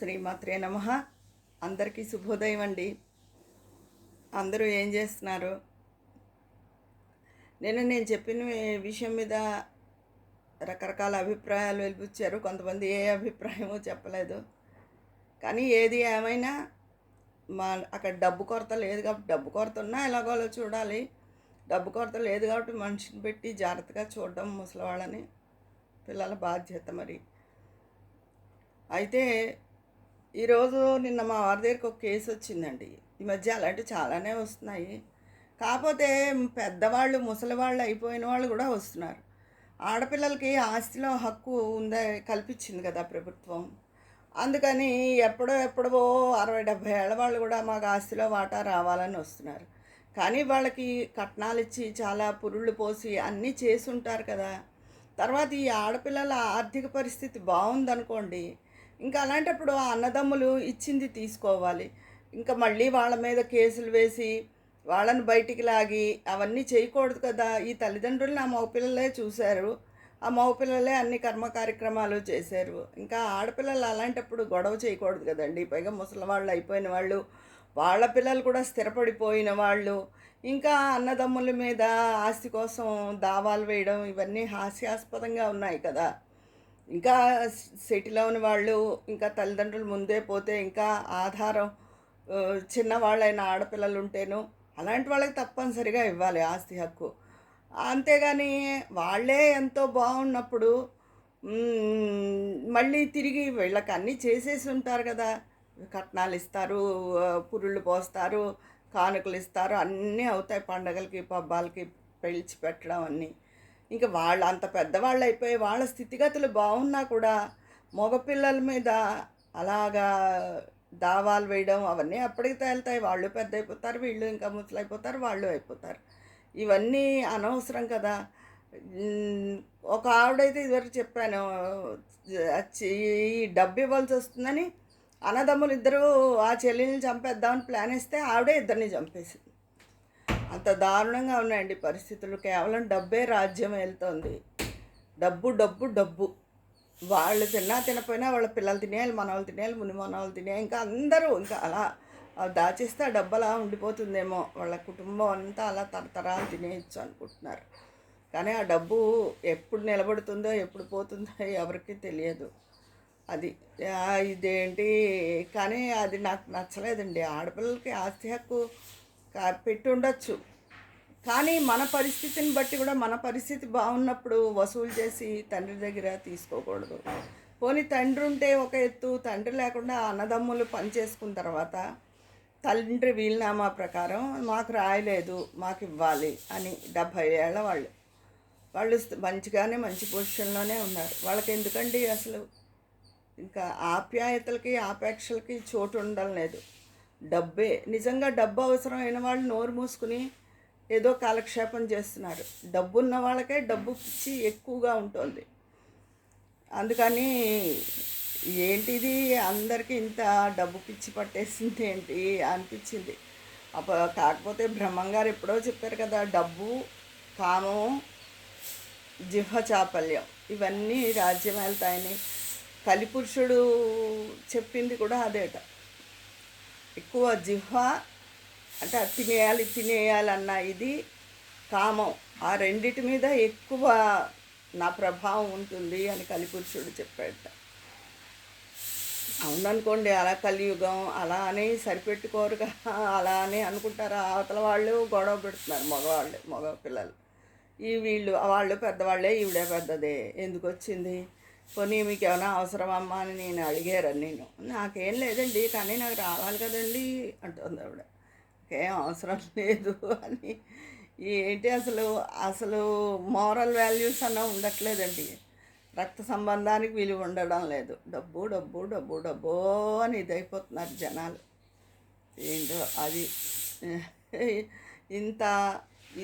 శ్రీమాత్రే నమః. అందరికీ శుభోదయం అండి. అందరూ ఏం చేస్తున్నారు? నేను చెప్పిన విషయం మీద రకరకాల అభిప్రాయాలు వెలిబుచ్చారు. కొంతమంది ఏ అభిప్రాయమో చెప్పలేదు. కానీ ఏది ఏమైనా మా అక్కడ డబ్బు కొరత లేదు కాబట్టి, డబ్బు కొరత ఉన్నా ఎలాగోలా చూడాలి. డబ్బు కొరత లేదు కాబట్టి మనిషిని పెట్టి జాగ్రత్తగా చూడడం ముసలివాళ్ళని పిల్లల బాధ్యత మరి. అయితే నిన్న మా వారి దగ్గరికి ఒక కేసు వచ్చిందండి. ఈ మధ్య అలాంటివి చాలానే వస్తున్నాయి. కాకపోతే పెద్దవాళ్ళు ముసలివాళ్ళు అయిపోయిన వాళ్ళు కూడా వస్తున్నారు. ఆడపిల్లలకి ఆస్తిలో హక్కు ఉందే కల్పించింది కదా ప్రభుత్వం. అందుకని ఎప్పుడో 60-70 ఏళ్ళ వాళ్ళు కూడా మాకు ఆస్తిలో వాటా రావాలని వస్తున్నారు. కానీ వాళ్ళకి కట్నాలు ఇచ్చి చాలా పురుళ్ళు పోసి అన్నీ చేసి ఉంటారు కదా. తర్వాత ఈ ఆడపిల్లల ఆర్థిక పరిస్థితి బాగుందనుకోండి, ఇంకా అలాంటప్పుడు ఆ అన్నదమ్ములు ఇచ్చింది తీసుకోవాలి. ఇంకా మళ్ళీ వాళ్ళ మీద కేసులు వేసి వాళ్ళని బయటికి లాగి అవన్నీ చేయకూడదు కదా. ఈ తల్లిదండ్రులను ఆ మగపిల్లలే చూశారు, ఆ మగపిల్లలే అన్ని కర్మ కార్యక్రమాలు చేశారు. ఇంకా ఆడపిల్లలు అలాంటప్పుడు గొడవ చేయకూడదు కదండి. పైగా ముసలి వాళ్ళు అయిపోయిన వాళ్ళు, వాళ్ళ పిల్లలు కూడా స్థిరపడిపోయిన వాళ్ళు, ఇంకా అన్నదమ్ముల మీద ఆస్తి కోసం దావాలు వేయడం ఇవన్నీ హాస్యాస్పదంగా ఉన్నాయి కదా. ఇంకా సెటిల్ అయిన వాళ్ళు, ఇంకా తల్లిదండ్రులు ముందే పోతే ఇంకా ఆధారం చిన్నవాళ్ళైన ఆడపిల్లలు ఉంటేను అలాంటి వాళ్ళకి తప్పనిసరిగా ఇవ్వాలి ఆస్తి హక్కు. అంతేగాని వాళ్ళే ఎంతో బాగున్నప్పుడు మళ్ళీ తిరిగి వీళ్ళకి అన్నీ చేసేసి ఉంటారు కదా. కట్నాలు ఇస్తారు, పురుళ్ళు పోస్తారు, కానుకలు ఇస్తారు, అన్నీ అవుతాయి పండగలకి పబ్బాలకి పిలిచి పెట్టడం అన్నీ. ఇంకా వాళ్ళు అంత పెద్దవాళ్ళు అయిపోయి వాళ్ళ స్థితిగతులు బాగున్నా కూడా మగపిల్లల మీద అలాగా దావాలు వేయడం అవన్నీ అప్పటికి తేలుతాయి. వాళ్ళు పెద్ద అయిపోతారు, వీళ్ళు ఇంకా ముసలైపోతారు, వాళ్ళు అయిపోతారు. ఇవన్నీ అనవసరం కదా. ఒక ఆవిడైతే ఇదివరకు చెప్పాను, ఈ డబ్బు ఇవ్వాల్సి వస్తుందని అన్నదమ్ములు ఇద్దరు ఆ చెల్లిని చంపేద్దామని ప్లాన్ వేస్తే ఆవిడే ఇద్దరిని చంపేసింది. అంత దారుణంగా ఉన్నాయండి పరిస్థితులు. కేవలం డబ్బే రాజ్యం వెళ్తోంది. డబ్బు డబ్బు డబ్బు. వాళ్ళు తిన్నా తినపోయినా వాళ్ళ పిల్లలు తినేయాలి, మనవాళ్ళు తినేయాలి, ముని మనవాళ్ళు తినేయాలి, ఇంకా అందరూ ఇంకా అలా దాచేస్తే ఆ డబ్బు అలా ఉండిపోతుందేమో. వాళ్ళ కుటుంబం అంతా అలా తరతరాలు తినేయచ్చు అనుకుంటున్నారు. కానీ ఆ డబ్బు ఎప్పుడు నిలబడుతుందో ఎప్పుడు పోతుందో ఎవరికి తెలియదు. అది ఇదేంటి కానీ అది నాకు నచ్చలేదండి. ఆడపిల్లలకి ఆస్తి హక్కు పెట్టి ఉండొచ్చు, కానీ మన పరిస్థితిని బట్టి కూడా మన పరిస్థితి బాగున్నప్పుడు వసూలు చేసి తండ్రి దగ్గర తీసుకోకూడదు. పోనీ తండ్రి ఉంటే ఒక ఎత్తు, తండ్రి లేకుండా అన్నదమ్ములు పనిచేసుకున్న తర్వాత తండ్రి వీలునామా ప్రకారం మాకు రాయలేదు, మాకు ఇవ్వాలి అని 70 ఏళ్ళ వాళ్ళు మంచిగానే మంచి పొజిషన్లోనే ఉన్నారు. వాళ్ళకి ఎందుకండి అసలు ఇంకా ఆప్యాయతలకి ఆపేక్షలకి చోటు ఉండడం లేదు. డబ్బే నిజంగా డబ్బు అవసరమైన వాళ్ళు నోరు మూసుకుని ఏదో కాలక్షేపం చేస్తున్నారు. డబ్బు ఉన్న వాళ్ళకే డబ్బు పిచ్చి ఎక్కువగా ఉంటుంది. అందుకని ఏంటిది అందరికీ ఇంత డబ్బు పిచ్చి పట్టేసింది ఏంటి అనిపించింది. కాకపోతే బ్రహ్మంగారు ఎప్పుడో చెప్పారు కదా, డబ్బు, కామం, జిహ్వ చాపల్యం ఇవన్నీ రాజ్యం వెళ్తాయని. కలిపురుషుడు చెప్పింది కూడా అదేట. ఎక్కువ జిహ్వ అంటే తినేయాలన్న ఇది, కామం, ఆ రెండిటి మీద ఎక్కువ నా ప్రభావం ఉంటుంది అని కలిపురుషుడు చెప్పాడట. అవుననుకోండి, అలా కలియుగం అలా అని సరిపెట్టుకోరుగా, అలా అని అనుకుంటారు. అవతల వాళ్ళు గొడవ పెడుతున్నారు, మగ పిల్లలు. వీళ్ళు వాళ్ళు పెద్దవాళ్ళే, ఈవిడే పెద్దదే, ఎందుకు వచ్చింది, పోనీ మీకు ఏమైనా అవసరమమ్మా అని నేను అడిగారని. నాకేం లేదండి, కానీ నాకు రావాలి కదండి అంటుంది ఆవిడ. ఏం అవసరం లేదు అని. ఏంటి అసలు మోరల్ వాల్యూస్ అన్న ఉండట్లేదండి. రక్త సంబంధానికి విలువ ఉండడం లేదు. డబ్బు డబ్బు డబ్బు డబ్బు అని ఇదైపోతున్నారు జనాలు. ఏంటో అది ఇంత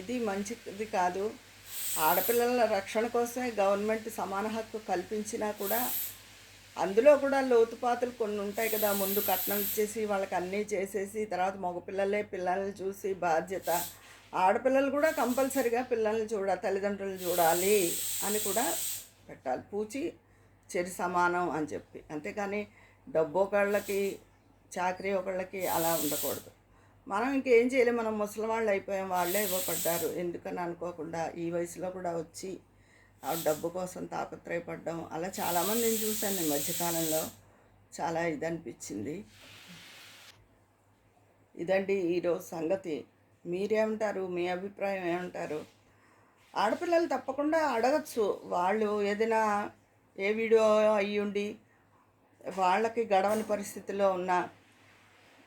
ఇది మంచిది కాదు. ఆడపిల్లల రక్షణ కోసమే గవర్నమెంట్ సమాన హక్కు కల్పించినా కూడా అందులో కూడా లోతుపాతులు కొన్ని ఉంటాయి కదా. ముందు కట్నం ఇచ్చేసి వాళ్ళకి అన్నీ చేసేసి తర్వాత మగపిల్లలే పిల్లల్ని చూసి బాధ్యత. ఆడపిల్లలు కూడా కంపల్సరిగా పిల్లల్ని తల్లిదండ్రులు చూడాలి అని కూడా పెట్టాలి. పూచి చెరి సమానం అని చెప్పి. అంతేకాని డబ్బు ఒకళ్ళకి చాకరీ ఒకళ్ళకి అలా ఉండకూడదు. మనం ఇంకేం చేయలేం, మనం ముసలివాళ్ళు అయిపోయాం, వాళ్ళే ఇవ్వబడ్డారు ఎందుకని అనుకోకుండా ఈ వయసులో కూడా వచ్చి ఆ డబ్బు కోసం తాపత్రయపడ్డం అలా చాలామందిని చూశాను ఈ మధ్యకాలంలో. చాలా ఇదనిపించింది. ఇదండి ఈరోజు సంగతి. మీరేమంటారు? మీ అభిప్రాయం ఏమంటారు? ఆడపిల్లలు తప్పకుండా అడగచ్చు. వాళ్ళు ఏదైనా ఏ వీడియో అయ్యుండి వాళ్ళకి గడవని పరిస్థితిలో ఉన్న,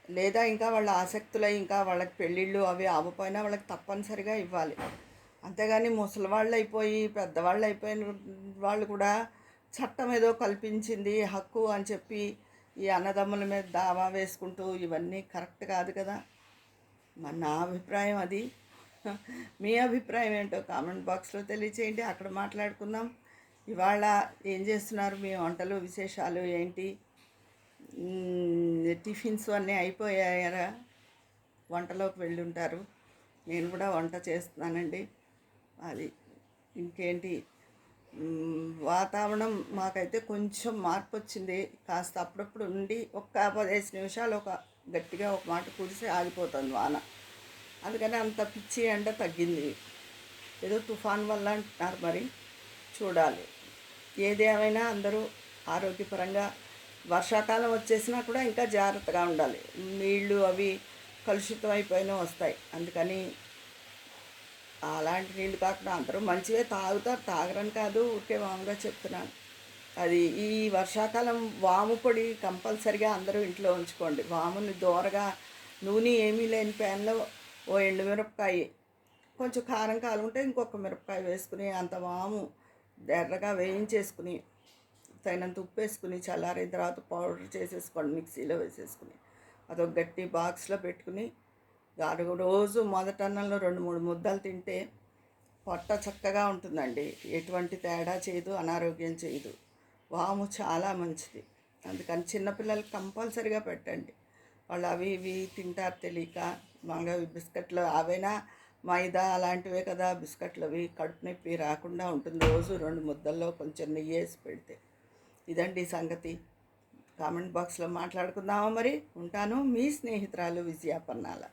లేదా ఇంకా వాళ్ళ ఆసక్తులై ఇంకా వాళ్ళకి పెళ్ళిళ్ళు అవి అవ్వపోయినా వాళ్ళకి తప్పనిసరిగా ఇవ్వాలి. అంతేగాని ముసలివాళ్ళు అయిపోయి పెద్దవాళ్ళు అయిపోయిన వాళ్ళు కూడా చట్టం ఏదో కల్పించింది హక్కు అని చెప్పి ఈ అన్నదమ్ముల మీద దావా వేసుకుంటూ ఇవన్నీ కరెక్ట్ కాదు కదా. మరి నా అభిప్రాయం అది. మీ అభిప్రాయం ఏంటో కామెంట్ బాక్స్లో తెలియచేయండి, అక్కడ మాట్లాడుకుందాం. ఇవాళ ఏం చేస్తున్నారు? మీ వంటలు విశేషాలు ఏంటి? టిఫిన్స్ అన్నీ అయిపోయారా? వంటలోకి వెళ్ళి ఉంటారు. నేను కూడా వంట చేస్తున్నానండి. అది ఇంకేంటి, వాతావరణం మాకైతే కొంచెం మార్పు వచ్చింది. కాస్త అప్పుడప్పుడు ఉండి ఒక్క 15 నిమిషాలు గట్టిగా ఒక మాట కురిసి ఆగిపోతుంది వాన. అందుకని అంత పిచ్చి ఎండ తగ్గింది. ఏదో తుఫాన్ వల్ల అంటున్నారు, మరి చూడాలి. ఏది ఏమైనా అందరూ ఆరోగ్యపరంగా వర్షాకాలం వచ్చేసినా కూడా ఇంకా జాగ్రత్తగా ఉండాలి. నీళ్ళు అవి కలుషితం అయిపోయినా వస్తాయి. అందుకని అలాంటి నీళ్ళు కాకుండా అందరూ మంచివే తాగుతారు, తాగరని కాదు, ఊరికే మామూలుగా చెప్తున్నాను. అది ఈ వర్షాకాలం వాము పొడి కంపల్సరిగా అందరూ ఇంట్లో ఉంచుకోండి. వాముని దోరగా నూనె ఏమీ లేని ప్యాన్లో ఓ ఎండుమిరపకాయ, కొంచెం కారం కాలుంటే ఇంకొక మిరపకాయ వేసుకుని అంత వాము ఎర్రగా వేయించేసుకుని తగినంత ఉప్పు వేసుకుని చల్లారిన తర్వాత పౌడర్ చేసేసుకోండి, మిక్సీలో వేసేసుకుని అదొక గట్టి బాక్స్లో పెట్టుకుని రోజు మొదటన్నంలో 2-3 ముద్దలు తింటే పొట్ట చక్కగా ఉంటుందండి. ఎటువంటి తేడా చేయదు, అనారోగ్యం చేయదు. వాము చాలా మంచిది. అందుకని చిన్నపిల్లలకి కంపల్సరిగా పెట్టండి. వాళ్ళు అవి ఇవి తింటారు తెలియక. మామూలుగా బిస్కెట్లు అవైనా మైదా అలాంటివే కదా బిస్కెట్లు, అవి కడుపు నొప్పి రాకుండా ఉంటుంది. రోజు 2 ముద్దల్లో కొంచెం నెయ్యి వేసి పెడితే. ఇదండి సంగతి. కామెంట్ బాక్స్లో మాట్లాడుకుందామా మరి. ఉంటాను. మీ స్నేహితురాలు విజయ పన్నాల.